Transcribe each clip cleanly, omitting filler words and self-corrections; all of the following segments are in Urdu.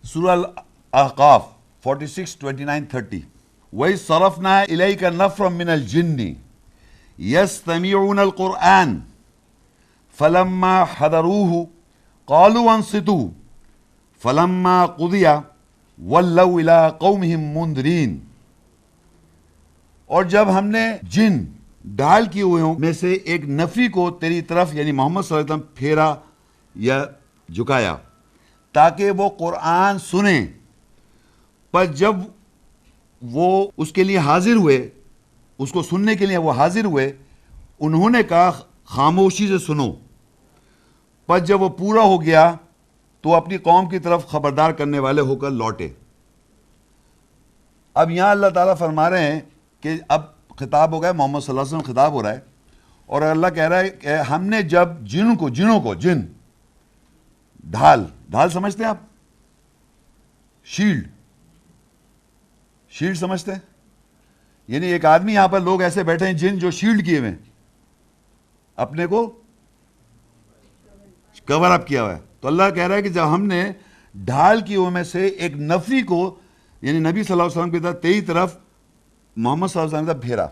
سورہ الاحقاف 46, 29, 30. وَإِذْ صَرَفْنَا إِلَيْكَ نَفْرًا مِّنَ الْجِنِّ يَسْتَمِعُونَ الْقُرْآنَ فَلَمَّا حَضَرُوهُ قَالُوا أَنصِتُوا فَلَمَّا قُضِيَ وَلَّوْا إِلَىٰ قَوْمِهِمْ مُنذِرِينَ. اور جب ہم نے جن ڈھال کیے ہوئے میں سے ایک نفری کو تیری طرف یعنی محمد صلی اللہ علیہ وسلم پھیرا یا جھکایا تاکہ وہ قرآن سنیں، پر جب وہ اس کے لیے حاضر ہوئے، اس کو سننے کے لیے وہ حاضر ہوئے، انہوں نے کہا خاموشی سے سنو. پر جب وہ پورا ہو گیا تو اپنی قوم کی طرف خبردار کرنے والے ہو کر لوٹے. اب یہاں اللہ تعالیٰ فرما رہے ہیں کہ اب خطاب ہو گیا، محمد صلی اللہ علیہ وسلم خطاب ہو رہا ہے، اور اللہ کہہ رہا ہے کہ ہم نے جب جن ڈھال سمجھتے ہیں آپ؟ شیلڈ سمجھتے ہیں؟ یعنی ایک آدمی یہاں پر لوگ ایسے بیٹھے ہیں جن جو شیلڈ کیے ہوئے ہیں، اپنے کو کور اپ کیا ہوا ہے. تو اللہ کہہ رہا ہے کہ جب ہم نے ڈھال کی میں سے ایک نفری کو یعنی نبی صلی اللہ علیہ وسلم کی طرف تیری طرف محمد صلی اللہ علیہ وسلم کی طرف پھیرا،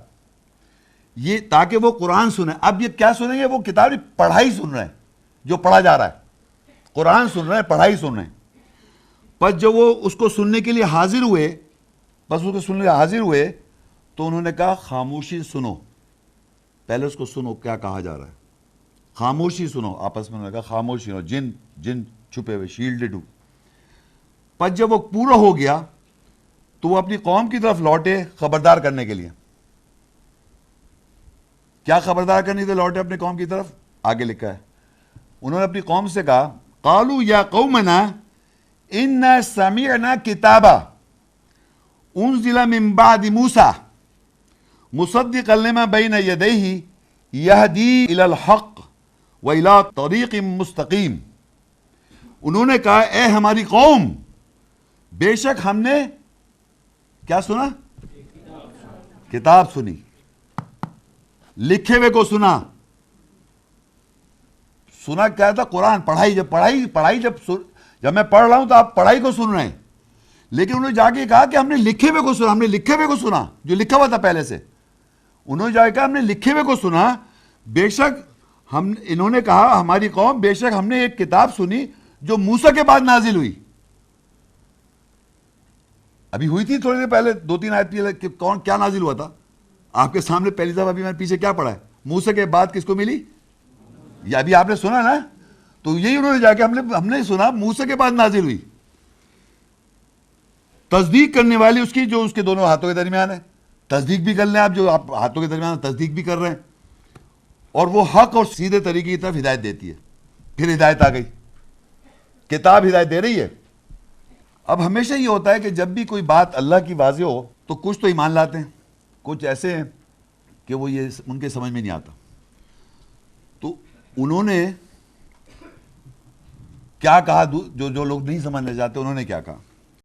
یہ تاکہ وہ قرآن سنیں. اب یہ کیا سنیں گے؟ وہ کتابی پڑھائی سن رہے ہیں، جو پڑھا جا رہا ہے، قرآن سن رہے ہیں، پڑھائی سن رہے ہیں. پر جب وہ اس کو سننے کے لیے حاضر ہوئے تو انہوں نے کہا خاموشی سنو. پہلے اس کو سنو کیا کہا جا رہا ہے، خاموشی سنو. آپس میں انہوں نے کہا خاموشی سنو. جن چھپے ہوئے شیلڈڈ. پر جب وہ پورا ہو گیا تو وہ اپنی قوم کی طرف لوٹے خبردار کرنے کے لیے. کیا خبردار کرنے کے لوٹے اپنی قوم کی طرف؟ آگے لکھا ہے انہوں نے اپنی قوم سے کہا قالوا یا قومنا انا سمعنا کتابا انزل من بعد موسیٰ مصدقا لما بین یدیہ یہدی الی الحق و الی طریق مستقیم. انہوں نے کہا اے ہماری قوم، بے شک ہم نے کیا سنا؟ کتاب سنی، لکھے ہوئے کو سنا. کیا تھا؟ قرآن. پڑھائی جب میں پڑھ رہا ہوں تو آپ پڑھائی کو سن رہے ہیں، لیکن انہوں نے جا کے کہا کہ ہم نے لکھے ہوئے کو سنا، جو لکھا ہوا تھا پہلے سے. انہوں نے جا کے کہا ہم نے لکھے ہوئے کو سنا. بے شک انہوں نے کہا ہماری قوم، بے شک ہم نے ایک کتاب سنی جو موسیٰ کے بعد نازل ہوئی. ابھی ہوئی تھی تھوڑی دیر پہلے، 2-3 آیت پہلے کہ کیا نازل ہوا تھا آپ کے سامنے پہلی دفعہ. ابھی میں نے پیچھے کیا پڑھا ہے؟ موسیٰ کے بعد کس کو ملی؟ یہ ابھی آپ نے سنا نا. تو یہی انہوں نے جا کے ہم نے سنا موسیٰ کے بعد نازل ہوئی. تصدیق کرنے والی اس کی جو اس کے دونوں ہاتھوں کے درمیان ہے. تصدیق بھی کر لیں آپ، جو آپ ہاتھوں کے درمیان تصدیق بھی کر رہے ہیں. اور وہ حق اور سیدھے طریقے کی طرف ہدایت دیتی ہے. پھر ہدایت آ گئی، کتاب ہدایت دے رہی ہے. اب ہمیشہ یہ ہوتا ہے کہ جب بھی کوئی بات اللہ کی واضح ہو تو کچھ تو ایمان لاتے ہیں، کچھ ایسے ہیں کہ وہ یہ ان کے سمجھ میں نہیں آتا. تو انہوں نے کیا کہا؟ جو لوگ نہیں سمجھنے جاتے انہوں نے کیا کہا؟